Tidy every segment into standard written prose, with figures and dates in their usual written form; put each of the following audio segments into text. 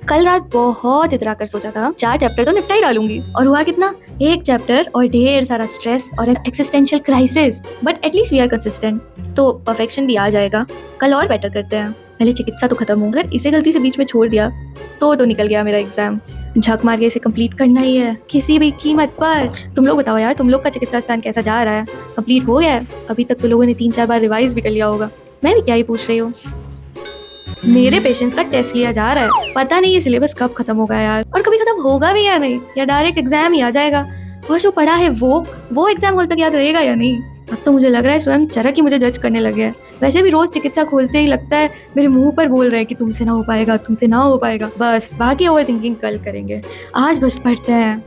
कल रात बहुत इतरा कर सोचा था 4 चैप्टर तो निपटा ही डालूंगी, और हुआ कितना, एक चैप्टर और ढेर सारा स्ट्रेस और existential crisis. But at least we are consistent, तो परफेक्शन भी आ जाएगा। कल और बेटर करते हैं। पहले चिकित्सा तो खत्म हो, अगर इसे गलती से बीच में छोड़ दिया तो निकल गया मेरा एग्जाम। झक मार के इसे कंप्लीट करना ही है किसी भी कीमत पर। तुम लोग बताओ यार, तुम लोग का चिकित्सा स्थान कैसा जा रहा है? कंप्लीट हो गया है? अभी तक तो लोगों ने 3-4 बार रिवाइज भी कर लिया होगा। मैं भी क्या ही पूछ रही हूँ। मेरे पेशेंट्स का टेस्ट लिया जा रहा है, पता नहीं ये सिलेबस कब खत्म होगा यार, और कभी खत्म होगा भी या नहीं, या डायरेक्ट एग्जाम ही आ जाएगा। और जो पढ़ा है वो एग्जाम हॉल तक याद रहेगा या नहीं। अब तो मुझे लग रहा है स्वयं चरक ही मुझे जज करने लगे हैं। वैसे भी रोज चिकित्सा खोलते ही लगता है मेरे मुंह पर बोल रहे हैं कि तुमसे ना हो पाएगा, तुमसे ना हो पाएगा। बस बाकी ओवर थिंकिंग कल करेंगे, आज बस पढ़ते हैं।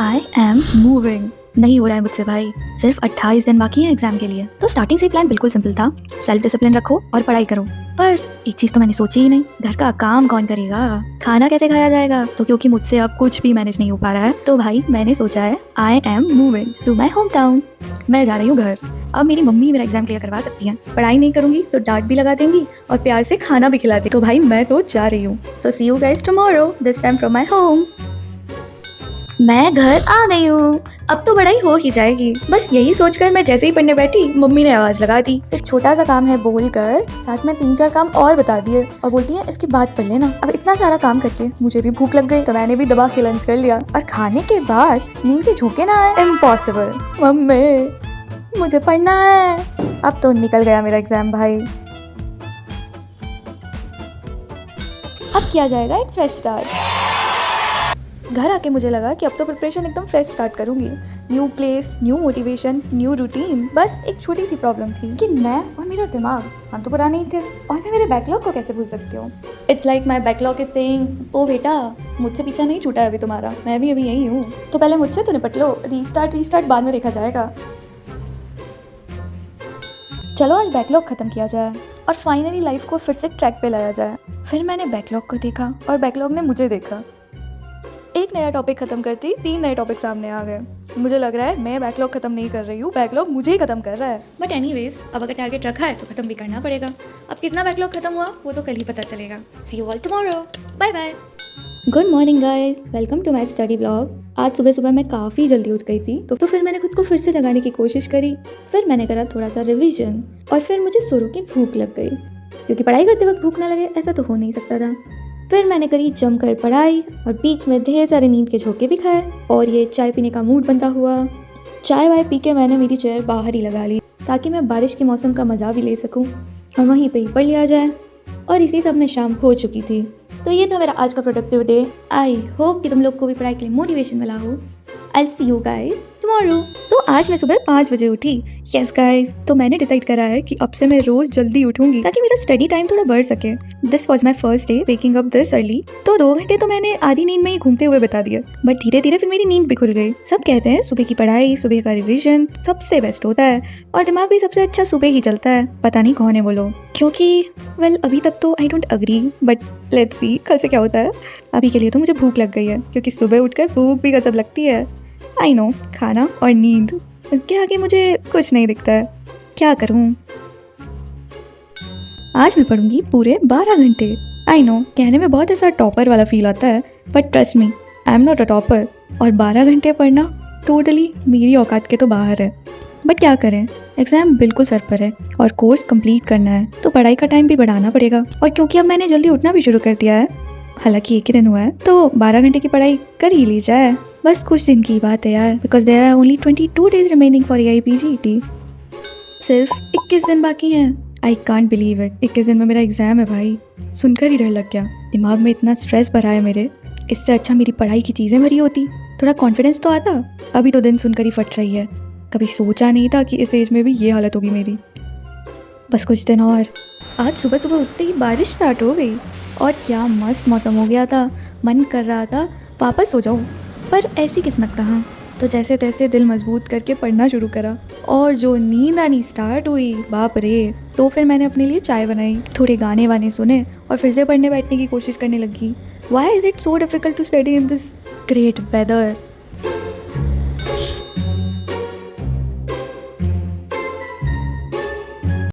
आई एम मूविंग। नहीं हो रहा है मुझसे भाई, सिर्फ 28 दिन बाकी है एग्जाम के लिए। तो स्टार्टिंग से ही प्लान बिल्कुल सिंपल था, सेल्फ डिसिप्लिन रखो और पढ़ाई करो। पर एक चीज तो मैंने सोची ही नहीं, घर का काम कौन करेगा, खाना कैसे खाया जाएगा। तो क्योंकि मुझसे अब कुछ भी मैनेज नहीं हो पा रहा है, तो भाई मैंने सोचा है I am moving to my home town. मैं जा रही हूँ घर। अब मेरी मम्मी मेरा एग्जाम क्लियर करवा सकती हैं, पढ़ाई नहीं करूंगी तो डांट भी लगा देंगी और प्यार से खाना भी खिला देंगी। तो भाई मैं तो जा रही हूँ। So see you guys tomorrow, this time from my home. मैं घर आ गई हूँ, अब तो पढ़ाई हो ही जाएगी। बस यही सोचकर मैं जैसे ही पढ़ने बैठी, मम्मी ने आवाज लगा दी। एक छोटा सा काम है बोलकर साथ में 3-4 काम और बता दिए और बोलती है इसके बाद पढ़ लेना। अब इतना सारा काम करके मुझे भी भूख लग गई, तो मैंने भी दबा के लंच कर लिया। और खाने के बाद नींद के झोंके ना आए, इम्पॉसिबल। मम्मी मुझे पढ़ना है। अब तो निकल गया मेरा एग्जाम भाई। अब किया जाएगा एक फ्रेश स्टार्ट। घर आके मुझे लगा कि अब तो प्रिपरेशन एकदम फ्रेश स्टार्ट करूंगी। New place, new motivation, new routine. बस एक छोटी सी प्रॉब्लम थी कि मैं और मेरा दिमाग, हम तो पुराने ही थे, और मैं मेरे बैकलॉग को कैसे भूल सकती हूँ। It's like my backlog is saying, oh बेटा मुझसे पीछा नहीं छूटा है अभी तुम्हारा, मैं भी अभी यही हूँ, तो पहले मुझसे तो निपट लो। रीस्टार्ट बाद में देखा जाएगा। चलो आज बैकलॉग खत्म किया जाए और फाइनली लाइफ को फिर से ट्रैक पे लाया जाए। फिर मैंने बैकलॉग को देखा और बैकलॉग ने मुझे देखा। एक नया टॉपिक खत्म करती 3 नए टॉपिक सामने आ गए। मुझे लग रहा है मैं बैकलॉग खत्म नहीं कर रही हूँ, बैकलॉग मुझे ही खत्म कर रहा है। बट एनीवेज, अब अगर टारगेट रखा है तो खत्म भी करना पड़ेगा। अब कितना बैकलॉग खत्म हुआ वो तो कल ही पता चलेगा। See you all tomorrow, bye bye. Good morning guys, welcome to my study blog. आज सुबह सुबह मैं काफ़ी जल्दी उठ गई थी, तो फिर मैंने खुद को फिर से जगाने की कोशिश करी। फिर मैंने करा थोड़ा सा रिवीजन, और फिर मुझे सुरों की भूख लग गई, क्योंकि पढ़ाई करते वक्त भूख ना लगे ऐसा तो हो नहीं सकता था। फिर मैंने करी जमकर पढ़ाई और बीच में ढेर सारे नींद के झोंके भी खाए, और ये चाय पीने का मूड बनता हुआ। चाय वाय पी के मैंने मेरी चेयर बाहर ही लगा ली, ताकि मैं बारिश के मौसम का मज़ा भी ले सकूं और वहीं पे ही पढ़ लिया जाए। और इसी सब में शाम हो चुकी थी। तो ये था मेरा आज का प्रोडक्टिव डे। आई होप कि तुम लोग को भी पढ़ाई के लिए मोटिवेशन मिला हो। आई सी यू गाइस टुमारो। तो आज मैं सुबह 5 बजे उठी। यस गाइस, तो मैंने डिसाइड करा है कि अब से मैं रोज जल्दी उठूंगी, ताकि मेरा स्टडी टाइम थोड़ा बढ़ सके। This was my first day waking up this early. तो 2 घंटे तो मैंने आधी नींद में ही घूमते हुए बता दिया, बट धीरे धीरे फिर मेरी नींद भी खुल गई। सब कहते हैं सुबह की पढ़ाई, सुबह का रिविजन सबसे बेस्ट होता है, और दिमाग भी सबसे अच्छा सुबह ही चलता है। पता नहीं कौन है वो लोग, क्योंकि वेल अभी तक तो I don't agree, but let's see कल से क्या होता है। अभी के लिए तो मुझे भूख लग गई है, क्योंकि सुबह उठकर भूख भी गजब लगती है। आई नो, खाना और नींद, इसके आगे मुझे कुछ नहीं दिखता है। क्या करूं? आज मैं पढ़ूंगी पूरे 12 घंटे। आई नो, कहने में बहुत ऐसा टॉपर वाला फील आता है, but trust me, I am not a topper. और 12 घंटे पढ़ना टोटली मेरी औकात के तो बाहर है। बट क्या करें, एग्जाम बिल्कुल सर पर है और कोर्स कंप्लीट करना है, तो पढ़ाई का टाइम भी बढ़ाना पड़ेगा। और क्योंकि अब मैंने जल्दी उठना भी शुरू कर दिया है, हालांकि एक ही दिन हुआ है, तो 12 घंटे की पढ़ाई कर ही ली जाए। बस कुछ दिन की बात है यार, because there are only 22 days remaining for AIPGT। सिर्फ 21 दिन बाकी हैं। आई कांट बिलीव इट, 21 दिन में मेरा एग्जाम है भाई। सुनकर ही डर लग गया, दिमाग में इतना स्ट्रेस भरा है मेरे। इससे अच्छा मेरी पढ़ाई की चीज़ें भरी होती, थोड़ा कॉन्फिडेंस तो आता। अभी तो दिन सुनकर ही फट रही है। कभी सोचा नहीं था कि इस एज में भी ये हालत होगी मेरी। बस कुछ दिन और। आज सुबह सुबह उठते ही बारिश स्टार्ट हो गई, और क्या मस्त मौसम हो गया था। मन कर रहा था वापस सो जाऊँ, पर ऐसी किस्मत कहाँ। तो जैसे तैसे दिल मजबूत करके पढ़ना शुरू करा, और जो नींद आनी स्टार्ट हुई, बाप रे। तो फिर मैंने अपने लिए चाय बनाई, थोड़े गाने वाने सुने, और फिर से पढ़ने बैठने की कोशिश करने लगी। Why is it so difficult to study in this great weather?